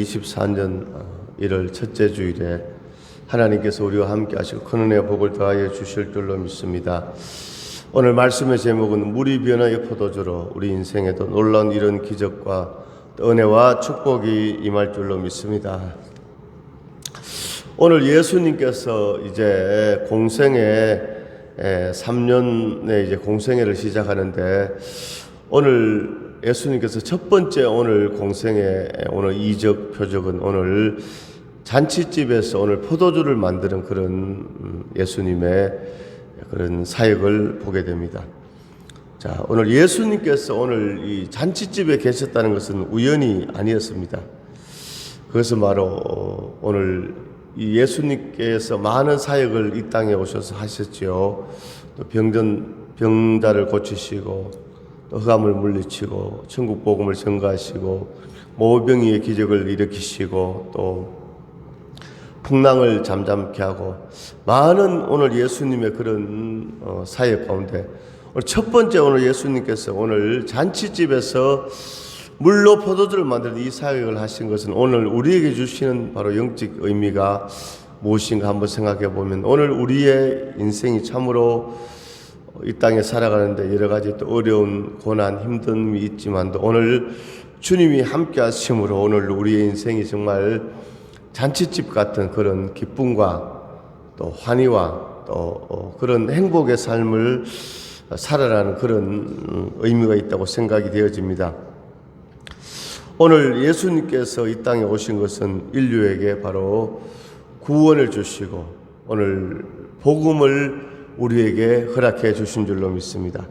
2024년 1월 첫째 주일에 하나님께서 우리와 함께 하시고 큰 은혜와 복을 더하여 주실 줄로 믿습니다. 오늘 말씀의 제목은 물이 변화의 포도주로 우리 인생에도 놀라운 이런 기적과 은혜와 축복이 임할 줄로 믿습니다. 오늘 예수님께서 이제 공생애 3년의 이제 공생애를 시작하는데, 오늘 예수님께서 첫 번째 오늘 공생애 오늘 이적 표적은 오늘 잔치집에서 오늘 포도주를 만드는 그런 예수님의 그런 사역을 보게 됩니다. 자, 오늘 예수님께서 오늘 이 잔치집에 계셨다는 것은 우연이 아니었습니다. 그것은 바로 오늘 이 예수님께서 많은 사역을 이 땅에 오셔서 하셨지요. 또 병자를 고치시고, 또 흑암을 물리치고, 천국 복음을 전가하시고, 모병이의 기적을 일으키시고, 또 풍랑을 잠잠케 하고, 많은 오늘 예수님의 그런 사역 가운데 오늘 첫 번째 오늘 예수님께서 오늘 잔치집에서 물로 포도주를 만드는 이 사역을 하신 것은 오늘 우리에게 주시는 바로 영적 의미가 무엇인가 한번 생각해 보면, 오늘 우리의 인생이 참으로 이 땅에 살아가는데 여러 가지 또 어려운 고난, 힘듦이 있지만도 오늘 주님이 함께 하심으로 오늘 우리의 인생이 정말 잔치집 같은 그런 기쁨과 또 환희와 또 그런 행복의 삶을 살아가는 그런 의미가 있다고 생각이 되어집니다. 오늘 예수님께서 이 땅에 오신 것은 인류에게 바로 구원을 주시고 오늘 복음을 우리에게 허락해 주신 줄로 믿습니다.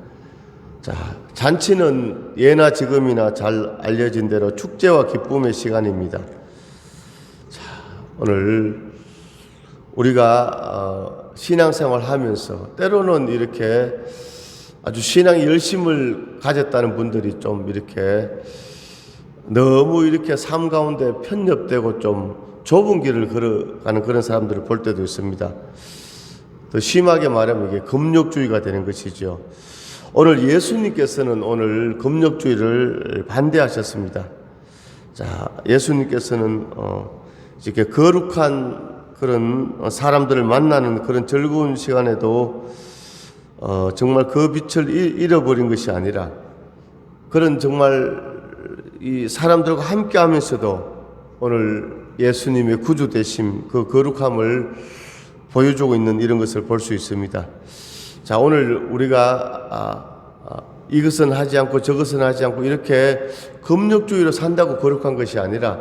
자, 잔치는 예나 지금이나 잘 알려진 대로 축제와 기쁨의 시간입니다. 자, 오늘 우리가 신앙생활 하면서 때로는 이렇게 아주 신앙의 열심을 가졌다는 분들이 좀 이렇게 너무 이렇게 삶 가운데 편협되고 좀 좁은 길을 걸어가는 그런 사람들을 볼 때도 있습니다. 더 심하게 말하면 이게 금욕주의가 되는 것이죠. 오늘 예수님께서는 오늘 금욕주의를 반대하셨습니다. 자, 예수님께서는 이렇게 거룩한 그런 사람들을 만나는 그런 즐거운 시간에도 정말 그 빛을 잃어버린 것이 아니라, 그런 정말 이 사람들과 함께 하면서도 오늘 예수님의 구주 되심, 그 거룩함을 보여주고 있는 이런 것을 볼 수 있습니다. 자, 오늘 우리가 이것은 하지 않고 저것은 하지 않고 이렇게 금욕주의로 산다고 거룩한 것이 아니라,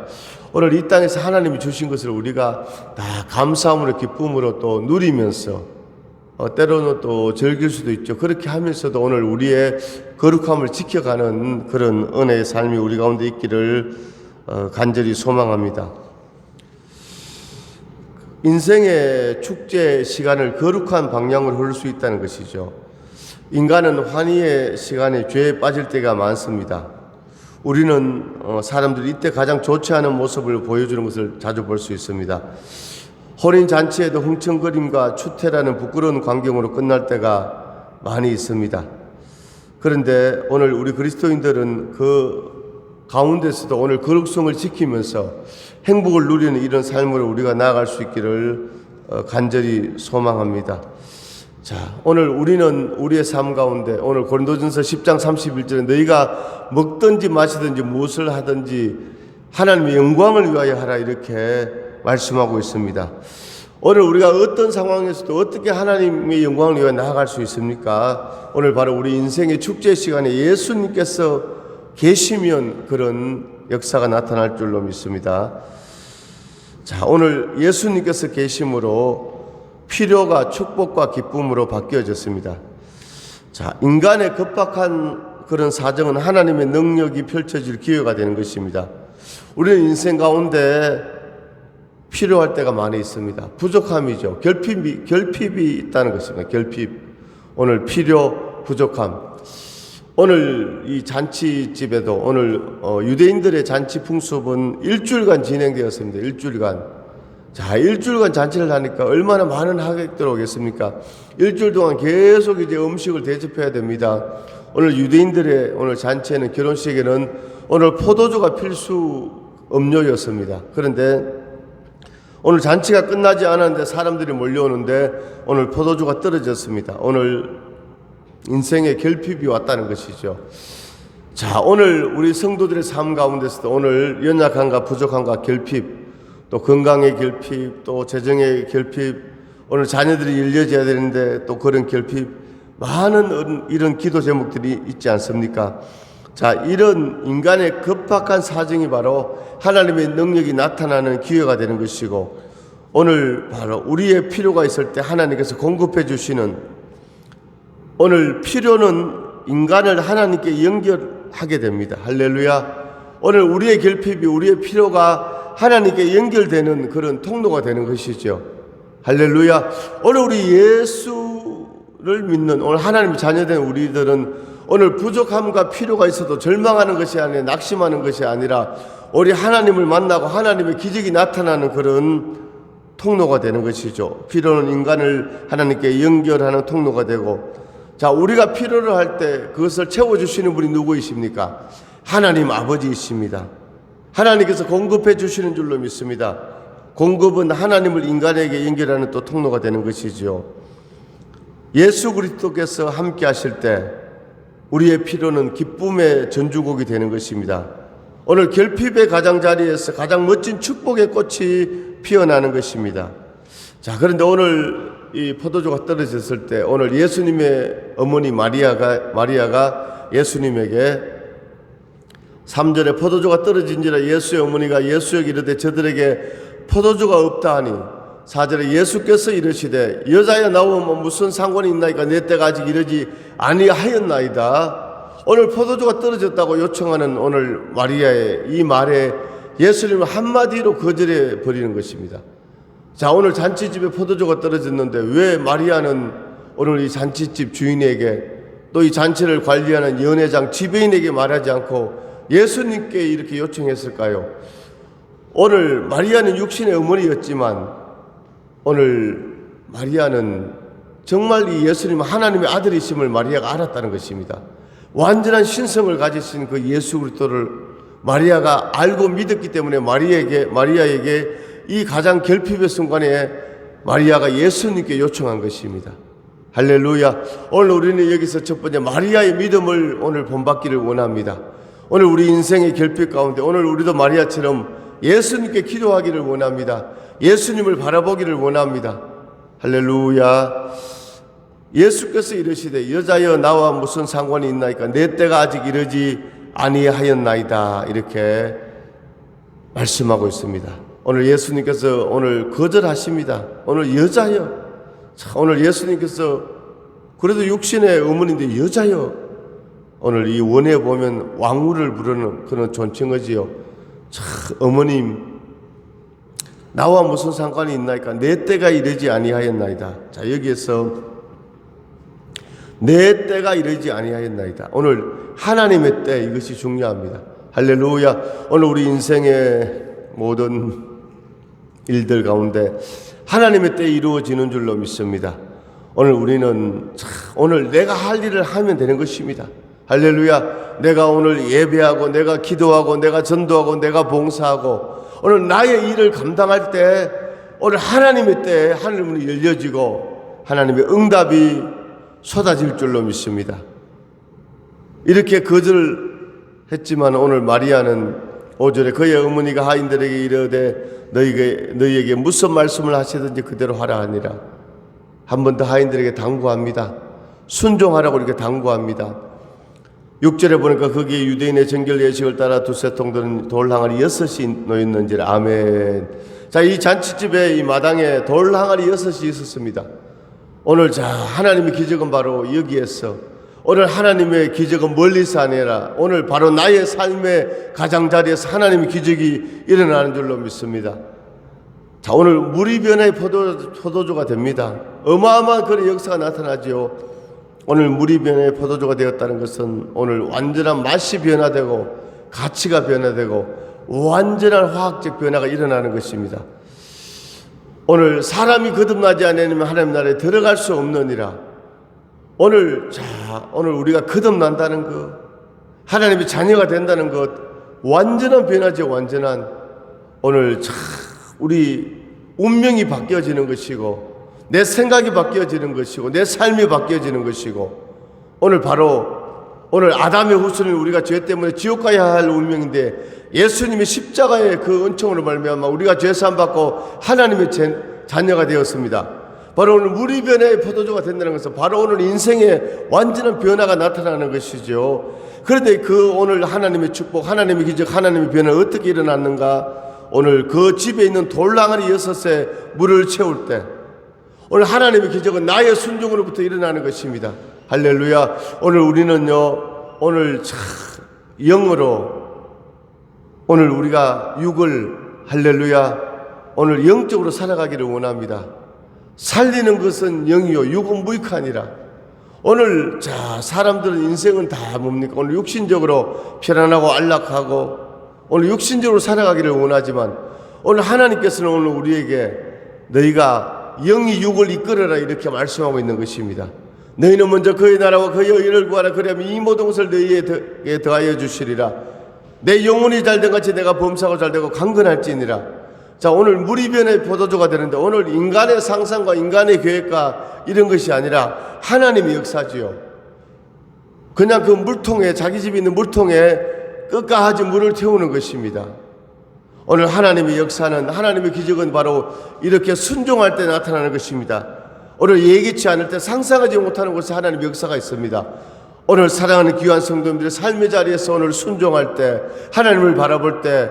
오늘 이 땅에서 하나님이 주신 것을 우리가 다 감사함으로 기쁨으로 또 누리면서 때로는 또 즐길 수도 있죠. 그렇게 하면서도 오늘 우리의 거룩함을 지켜가는 그런 은혜의 삶이 우리 가운데 있기를 간절히 소망합니다. 인생의 축제 시간을 거룩한 방향으로 흐를 수 있다는 것이죠. 인간은 환희의 시간에 죄에 빠질 때가 많습니다. 우리는 사람들이 이때 가장 좋지 않은 모습을 보여주는 것을 자주 볼 수 있습니다. 혼인잔치에도 흥청거림과 추태라는 부끄러운 광경으로 끝날 때가 많이 있습니다. 그런데 오늘 우리 그리스도인들은 그 가운데서도 오늘 거룩성을 지키면서 행복을 누리는 이런 삶으로 우리가 나아갈 수 있기를 간절히 소망합니다. 자, 오늘 우리는 우리의 삶 가운데 오늘 고린도전서 10장 31절에 너희가 먹든지 마시든지 무엇을 하든지 하나님의 영광을 위하여 하라, 이렇게 말씀하고 있습니다. 오늘 우리가 어떤 상황에서도 어떻게 하나님의 영광을 위하여 나아갈 수 있습니까? 오늘 바로 우리 인생의 축제 시간에 예수님께서 계시면 그런 역사가 나타날 줄로 믿습니다. 자, 오늘 예수님께서 계심으로 필요가 축복과 기쁨으로 바뀌어졌습니다. 자, 인간의 급박한 그런 사정은 하나님의 능력이 펼쳐질 기회가 되는 것입니다. 우리는 인생 가운데 필요할 때가 많이 있습니다. 부족함이죠. 결핍이 있다는 것입니다. 결핍. 오늘 필요, 부족함. 오늘 이 잔치집에도 오늘 유대인들의 잔치 풍습은 일주일간 진행되었습니다. 일주일간. 자, 일주일간 잔치를 하니까 얼마나 많은 하객들 오겠습니까? 일주일 동안 계속 이제 음식을 대접해야 됩니다. 오늘 유대인들의 오늘 잔치에는, 결혼식에는 오늘 포도주가 필수 음료였습니다. 그런데 오늘 잔치가 끝나지 않았는데 사람들이 몰려오는데 오늘 포도주가 떨어졌습니다. 오늘 인생의 결핍이 왔다는 것이죠. 자, 오늘 우리 성도들의 삶 가운데서도 오늘 연약함과 부족함과 결핍, 또 건강의 결핍, 또 재정의 결핍, 오늘 자녀들이 일려져야 되는데 또 그런 결핍, 많은 이런 기도 제목들이 있지 않습니까? 자, 이런 인간의 급박한 사정이 바로 하나님의 능력이 나타나는 기회가 되는 것이고, 오늘 바로 우리의 필요가 있을 때 하나님께서 공급해 주시는, 오늘 필요는 인간을 하나님께 연결하게 됩니다. 할렐루야. 오늘 우리의 결핍이, 우리의 필요가 하나님께 연결되는 그런 통로가 되는 것이죠. 할렐루야. 오늘 우리 예수를 믿는, 오늘 하나님의 자녀된 우리들은 오늘 부족함과 필요가 있어도 절망하는 것이 아니라, 낙심하는 것이 아니라 우리 하나님을 만나고 하나님의 기적이 나타나는 그런 통로가 되는 것이죠. 필요는 인간을 하나님께 연결하는 통로가 되고, 자, 우리가 필요를 할 때 그것을 채워주시는 분이 누구이십니까? 하나님 아버지이십니다. 하나님께서 공급해 주시는 줄로 믿습니다. 공급은 하나님을 인간에게 연결하는 또 통로가 되는 것이죠. 예수 그리스도께서 함께 하실 때 우리의 필요는 기쁨의 전주곡이 되는 것입니다. 오늘 결핍의 가장자리에서 가장 멋진 축복의 꽃이 피어나는 것입니다. 자, 그런데 오늘 이 포도주가 떨어졌을 때 오늘 예수님의 어머니 마리아가 예수님에게 3절에 포도주가 떨어진지라 예수의 어머니가 예수에게 이르되 저들에게 포도주가 없다 하니, 4절에 예수께서 이르시되 여자여 나오면 무슨 상관이 있나이까 내 때가 아직 이르지 아니하였나이다. 오늘 포도주가 떨어졌다고 요청하는 오늘 마리아의 이 말에 예수님은 한마디로 거절해 버리는 것입니다. 자, 오늘 잔치집에 포도주가 떨어졌는데 왜 마리아는 오늘 이 잔치집 주인에게, 또 이 잔치를 관리하는 연회장 지배인에게 말하지 않고 예수님께 이렇게 요청했을까요? 오늘 마리아는 육신의 어머니였지만 오늘 마리아는 정말 이 예수님은 하나님의 아들이심을 마리아가 알았다는 것입니다. 완전한 신성을 가지신 그 예수 그리스도를 마리아가 알고 믿었기 때문에 마리아에게 이 가장 결핍의 순간에 마리아가 예수님께 요청한 것입니다. 할렐루야. 오늘 우리는 여기서 첫 번째 마리아의 믿음을 오늘 본받기를 원합니다. 오늘 우리 인생의 결핍 가운데 오늘 우리도 마리아처럼 예수님께 기도하기를 원합니다. 예수님을 바라보기를 원합니다. 할렐루야. 예수께서 이르시되 여자여 나와 무슨 상관이 있나이까 내 때가 아직 이르지 아니하였나이다, 이렇게 말씀하고 있습니다. 오늘 예수님께서 오늘 거절하십니다. 오늘 여자여, 오늘 예수님께서 그래도 육신의 어머니인데 여자여, 오늘 이 원에 보면 왕후를 부르는 그런 존칭어지요. 어머님 나와 무슨 상관이 있나이까 내 때가 이르지 아니하였나이다. 자, 여기에서 내 때가 이르지 아니하였나이다. 오늘 하나님의 때, 이것이 중요합니다. 할렐루야. 오늘 우리 인생의 모든 일들 가운데 하나님의 때에 이루어지는 줄로 믿습니다. 오늘 우리는 오늘 내가 할 일을 하면 되는 것입니다. 할렐루야. 내가 오늘 예배하고 내가 기도하고 내가 전도하고 내가 봉사하고 오늘 나의 일을 감당할 때 오늘 하나님의 때에 하늘문이 열려지고 하나님의 응답이 쏟아질 줄로 믿습니다. 이렇게 거절했지만 오늘 마리아는 5절에 그의 어머니가 하인들에게 이르되 너희에게 무슨 말씀을 하시든지 그대로 하라 하니라. 한 번 더 하인들에게 당부합니다. 순종하라고 이렇게 당부합니다. 6절에 보니까 거기에 유대인의 정결 예식을 따라 두세 통들은 돌 항아리 6이 놓였는지라. 아멘. 자, 이 잔치집에 이 마당에 돌 항아리 6이 있었습니다. 오늘 자, 하나님의 기적은 바로 여기에서, 오늘 하나님의 기적은 멀리서 아니라 오늘 바로 나의 삶의 가장자리에서 하나님의 기적이 일어나는 줄로 믿습니다. 자, 오늘 물이 변화의 포도주가 됩니다. 어마어마한 그런 역사가 나타나지요. 오늘 물이 변화의 포도주가 되었다는 것은 오늘 완전한 맛이 변화되고 가치가 변화되고 완전한 화학적 변화가 일어나는 것입니다. 오늘 사람이 거듭나지 않으면 하나님 나라에 들어갈 수 없느니라. 오늘 우리가 거듭난다는 것, 하나님의 자녀가 된다는 것, 완전한 변화죠. 완전한 오늘 참 우리 운명이 바뀌어지는 것이고 내 생각이 바뀌어지는 것이고 내 삶이 바뀌어지는 것이고 오늘 바로 오늘 아담의 후손인 우리가 죄 때문에 지옥 가야 할 운명인데 예수님이 십자가의 그 은총으로 말미암아 우리가 죄사함 받고 하나님의 자녀가 되었습니다. 바로 오늘 무리변의 포도주가 된다는 것은 바로 오늘 인생의 완전한 변화가 나타나는 것이죠. 그런데 그 오늘 하나님의 축복, 하나님의 기적, 하나님의 변화 어떻게 일어났는가? 오늘 그 집에 있는 돌랑아리 6에 물을 채울 때 오늘 하나님의 기적은 나의 순종으로부터 일어나는 것입니다. 할렐루야. 오늘 우리는요, 오늘 참 영으로 오늘 우리가 육을 할렐루야 오늘 영적으로 살아가기를 원합니다. 살리는 것은 영이요 육은 무익하니라. 오늘 자 사람들은 인생은 다 뭡니까? 오늘 육신적으로 편안하고 안락하고 오늘 육신적으로 살아가기를 원하지만 오늘 하나님께서는 오늘 우리에게 너희가 영이 육을 이끌어라 이렇게 말씀하고 있는 것입니다. 너희는 먼저 그의 나라와 그의 의를 구하라. 그러면 이 모든 것을 너희에게 더하여 주시리라. 내 영혼이 잘된 같이 내가 범사고 잘되고 강건할지니라. 자, 오늘 무리변의 포도주가 되는데 오늘 인간의 상상과 인간의 계획과 이런 것이 아니라 하나님의 역사지요. 그냥 그 물통에 자기 집에 있는 물통에 끝까지 물을 태우는 것입니다. 오늘 하나님의 역사는 하나님의 기적은 바로 이렇게 순종할 때 나타나는 것입니다. 오늘 예기치 않을 때 상상하지 못하는 곳에 하나님의 역사가 있습니다. 오늘 사랑하는 귀한 성도님들의 삶의 자리에서 오늘 순종할 때 하나님을 바라볼 때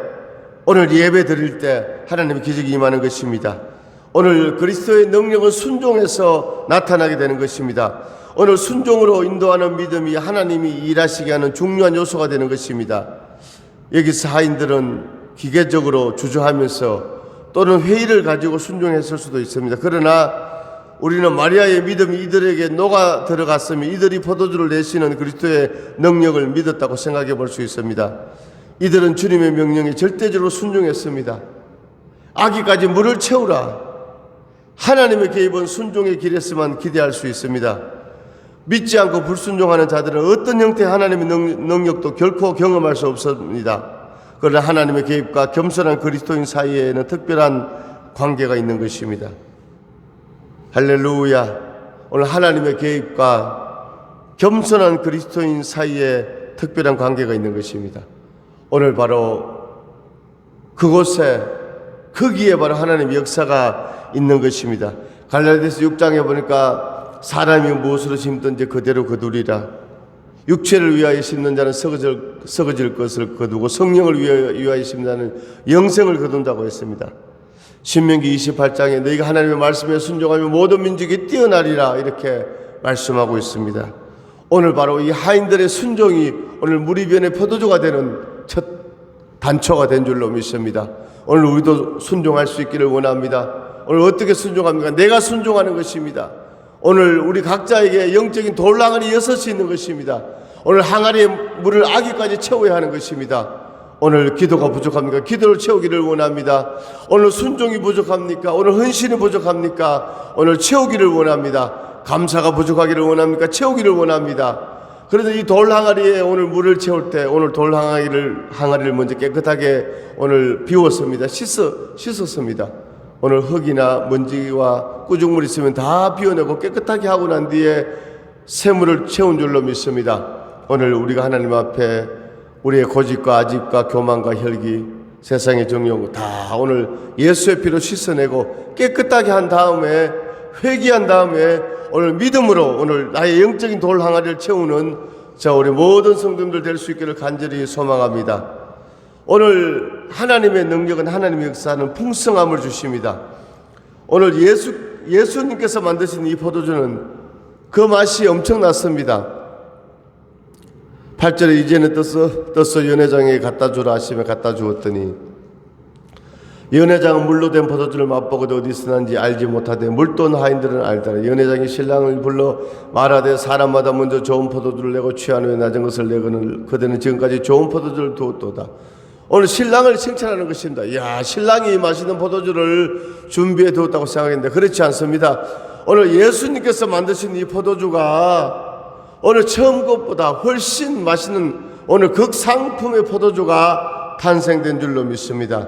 오늘 예배 드릴 때 하나님의 기적이 임하는 것입니다. 오늘 그리스도의 능력은 순종해서 나타나게 되는 것입니다. 오늘 순종으로 인도하는 믿음이 하나님이 일하시게 하는 중요한 요소가 되는 것입니다. 여기서 하인들은 기계적으로 주저하면서 또는 회의를 가지고 순종했을 수도 있습니다. 그러나 우리는 마리아의 믿음이 이들에게 녹아 들어갔으며 이들이 포도주를 내시는 그리스도의 능력을 믿었다고 생각해 볼 수 있습니다. 이들은 주님의 명령에 절대적으로 순종했습니다. 아기까지 물을 채우라. 하나님의 개입은 순종의 길에서만 기대할 수 있습니다. 믿지 않고 불순종하는 자들은 어떤 형태의 하나님의 능력도 결코 경험할 수 없습니다. 그러나 하나님의 개입과 겸손한 그리스도인 사이에는 특별한 관계가 있는 것입니다. 할렐루야. 오늘 하나님의 개입과 겸손한 그리스도인 사이에 특별한 관계가 있는 것입니다. 오늘 바로 그곳에 거기에 바로 하나님의 역사가 있는 것입니다. 갈라디아서 6장에 보니까 사람이 무엇으로 심든지 그대로 거두리라. 육체를 위하여 심는 자는 썩어질 것을 거두고 성령을 위하여 심는 자는 영생을 거둔다고 했습니다. 신명기 28장에 너희가 하나님의 말씀에 순종하면 모든 민족이 뛰어나리라 이렇게 말씀하고 있습니다. 오늘 바로 이 하인들의 순종이 오늘 무리변의 포도주가 되는 첫 단초가 된 줄로 믿습니다. 오늘 우리도 순종할 수 있기를 원합니다. 오늘 어떻게 순종합니까? 내가 순종하는 것입니다. 오늘 우리 각자에게 영적인 돌랑아리 6이 있는 것입니다. 오늘 항아리에 물을 아기까지 채워야 하는 것입니다. 오늘 기도가 부족합니까? 기도를 채우기를 원합니다. 오늘 순종이 부족합니까? 오늘 헌신이 부족합니까? 오늘 채우기를 원합니다. 감사가 부족하기를 원합니까? 채우기를 원합니다. 그래서 이 돌 항아리에 오늘 물을 채울 때 오늘 돌 항아리를 먼저 깨끗하게 오늘 비웠습니다. 씻었습니다. 오늘 흙이나 먼지와 꾸중물이 있으면 다 비워내고 깨끗하게 하고 난 뒤에 새물을 채운 줄로 믿습니다. 오늘 우리가 하나님 앞에 우리의 고집과 아집과 교만과 혈기, 세상의 정욕 다 오늘 예수의 피로 씻어내고 깨끗하게 한 다음에 회개한 다음에 오늘 믿음으로 오늘 나의 영적인 돌 항아리를 채우는 자 우리 모든 성도님들 될 수 있기를 간절히 소망합니다. 오늘 하나님의 능력은 하나님의 역사는 풍성함을 주십니다. 오늘 예수님께서 만드신 이 포도주는 그 맛이 엄청났습니다. 8절에 이제는 떠서 연회장에 갖다 주라 하시며 갖다 주었더니 연회장은 물로 된 포도주를 맛보고도 어디서 난지 알지 못하되 물돈 하인들은 알더라. 연회장이 신랑을 불러 말하되 사람마다 먼저 좋은 포도주를 내고 취한 후에 낮은 것을 내거늘 그대는 지금까지 좋은 포도주를 두었도다. 오늘 신랑을 칭찬하는 것입니다. 이야, 신랑이 마시는 포도주를 준비해 두었다고 생각했는데 그렇지 않습니다. 오늘 예수님께서 만드신 이 포도주가 오늘 처음 것보다 훨씬 맛있는 오늘 극상품의 포도주가 탄생된 줄로 믿습니다.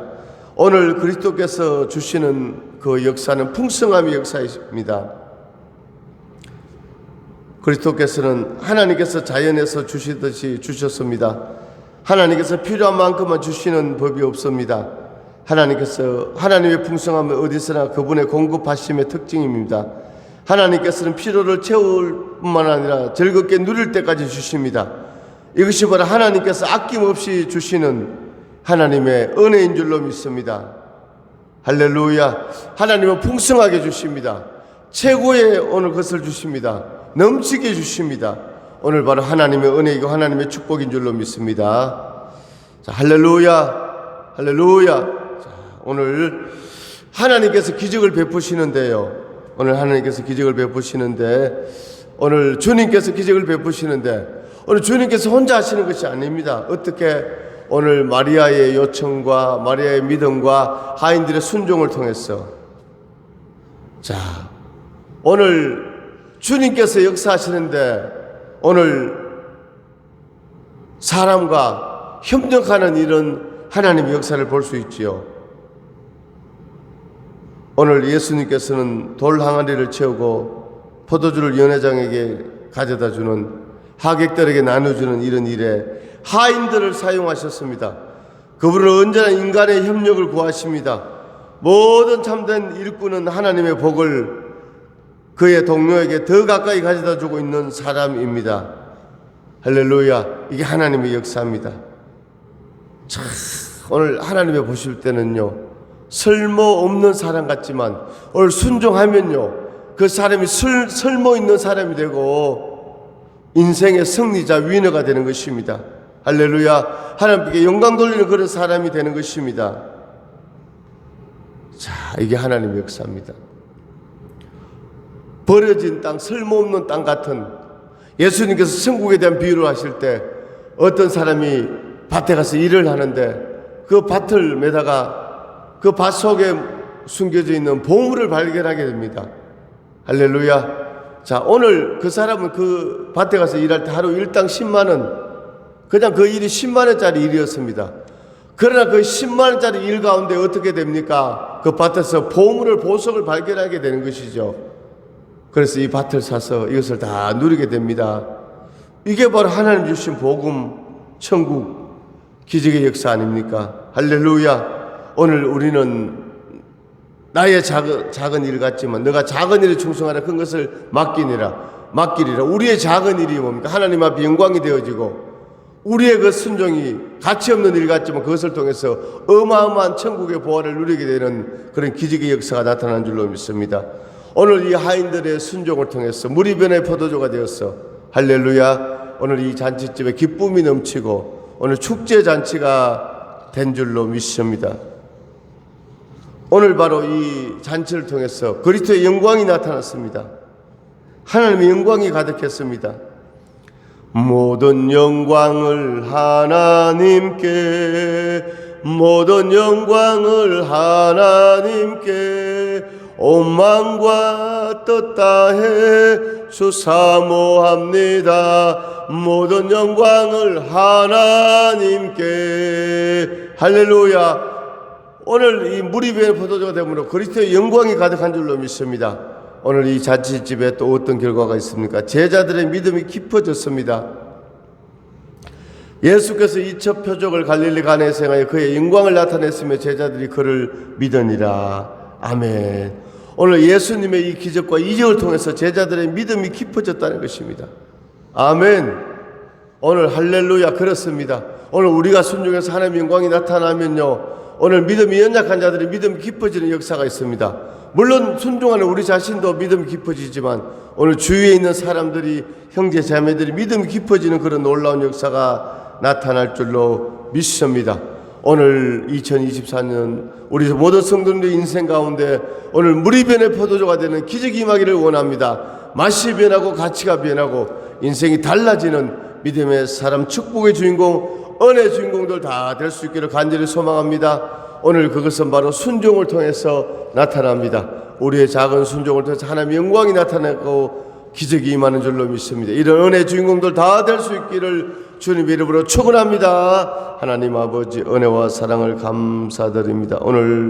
오늘 그리스도께서 주시는 그 역사는 풍성함의 역사입니다. 그리스도께서는 하나님께서 자연에서 주시듯이 주셨습니다. 하나님께서 필요한 만큼만 주시는 법이 없습니다. 하나님의 풍성함은 어디서나 그분의 공급하심의 특징입니다. 하나님께서는 필요를 채울 뿐만 아니라 즐겁게 누릴 때까지 주십니다. 이것이 바로 하나님께서 아낌없이 주시는 하나님의 은혜인 줄로 믿습니다. 할렐루야. 하나님은 풍성하게 주십니다. 최고의 오늘 것을 주십니다. 넘치게 주십니다. 오늘 바로 하나님의 은혜이고 하나님의 축복인 줄로 믿습니다. 자, 할렐루야. 할렐루야. 자, 오늘 하나님께서 기적을 베푸시는데요. 오늘 주님께서 기적을 베푸시는데 오늘 주님께서 혼자 하시는 것이 아닙니다. 어떻게 오늘 마리아의 요청과 마리아의 믿음과 하인들의 순종을 통해서 자, 오늘 주님께서 역사하시는데 오늘 사람과 협력하는 이런 하나님의 역사를 볼 수 있지요. 오늘 예수님께서는 돌 항아리를 채우고 포도주를 연회장에게 가져다 주는 하객들에게 나눠주는 이런 일에 하인들을 사용하셨습니다. 그분은 언제나 인간의 협력을 구하십니다. 모든 참된 일꾼은 하나님의 복을 그의 동료에게 더 가까이 가져다 주고 있는 사람입니다. 할렐루야. 이게 하나님의 역사입니다. 참, 오늘 하나님의 보실 때는요, 쓸모없는 사람 같지만 오늘 순종하면요, 그 사람이 쓸모 있는 사람이 되고 인생의 승리자, 위너가 되는 것입니다. 할렐루야. 하나님께 영광 돌리는 그런 사람이 되는 것입니다. 자, 이게 하나님의 역사입니다. 버려진 땅, 쓸모없는 땅 같은, 예수님께서 천국에 대한 비유를 하실 때 어떤 사람이 밭에 가서 일을 하는데 그 밭을 매다가 그 밭 속에 숨겨져 있는 보물을 발견하게 됩니다. 할렐루야. 자, 오늘 그 사람은 그 밭에 가서 일할 때 하루 일당 10만 원, 그냥 그 일이 10만 원짜리 일이었습니다. 그러나 그 10만 원짜리 일 가운데 어떻게 됩니까? 그 밭에서 보석을 발견하게 되는 것이죠. 그래서 이 밭을 사서 이것을 다 누리게 됩니다. 이게 바로 하나님 주신 복음, 천국, 기적의 역사 아닙니까? 할렐루야. 오늘 우리는 나의 작은 일 같지만 너가 작은 일에 충성하라 큰 것을 맡기리라. 우리의 작은 일이 뭡니까? 하나님 앞에 영광이 되어지고 우리의 그 순종이 가치 없는 일 같지만 그것을 통해서 어마어마한 천국의 보화를 누리게 되는 그런 기적의 역사가 나타난 줄로 믿습니다. 오늘 이 하인들의 순종을 통해서 물이 변해 포도주가 되었어. 할렐루야. 오늘 이 잔치집에 기쁨이 넘치고 오늘 축제 잔치가 된 줄로 믿습니다. 오늘 바로 이 잔치를 통해서 그리스도의 영광이 나타났습니다. 하나님의 영광이 가득했습니다. 모든 영광을 하나님께, 모든 영광을 하나님께, 온 만과 뜻 다해 주 사모합니다. 모든 영광을 하나님께. 할렐루야. 오늘 이 물이 변해 포도주가 되므로 그리스도의 영광이 가득한 줄로 믿습니다. 오늘 이 잔치집에 또 어떤 결과가 있습니까? 제자들의 믿음이 깊어졌습니다. 예수께서 이 첫 표적을 갈릴리 가나에서 행하여 그의 영광을 나타냈으며 제자들이 그를 믿으니라. 아멘. 오늘 예수님의 이 기적과 이적을 통해서 제자들의 믿음이 깊어졌다는 것입니다. 아멘. 오늘 할렐루야. 그렇습니다. 오늘 우리가 순종해서 하나님의 영광이 나타나면요, 오늘 믿음이 연약한 자들의 믿음이 깊어지는 역사가 있습니다. 물론 순종하는 우리 자신도 믿음이 깊어지지만 오늘 주위에 있는 사람들이, 형제 자매들이 믿음이 깊어지는 그런 놀라운 역사가 나타날 줄로 믿습니다. 오늘 2024년 우리 모든 성도님들의 인생 가운데 오늘 물이 변해 포도주가 되는 기적이 임하기를 원합니다. 맛이 변하고 가치가 변하고 인생이 달라지는 믿음의 사람, 축복의 주인공, 은혜의 주인공들 다 될 수 있기를 간절히 소망합니다. 오늘 그것은 바로 순종을 통해서 나타납니다. 우리의 작은 순종을 통해서 하나님의 영광이 나타나고 기적이 임하는 줄로 믿습니다. 이런 은혜 주인공들 다 될 수 있기를 주님 이름으로 축원합니다. 하나님 아버지 은혜와 사랑을 감사드립니다. 오늘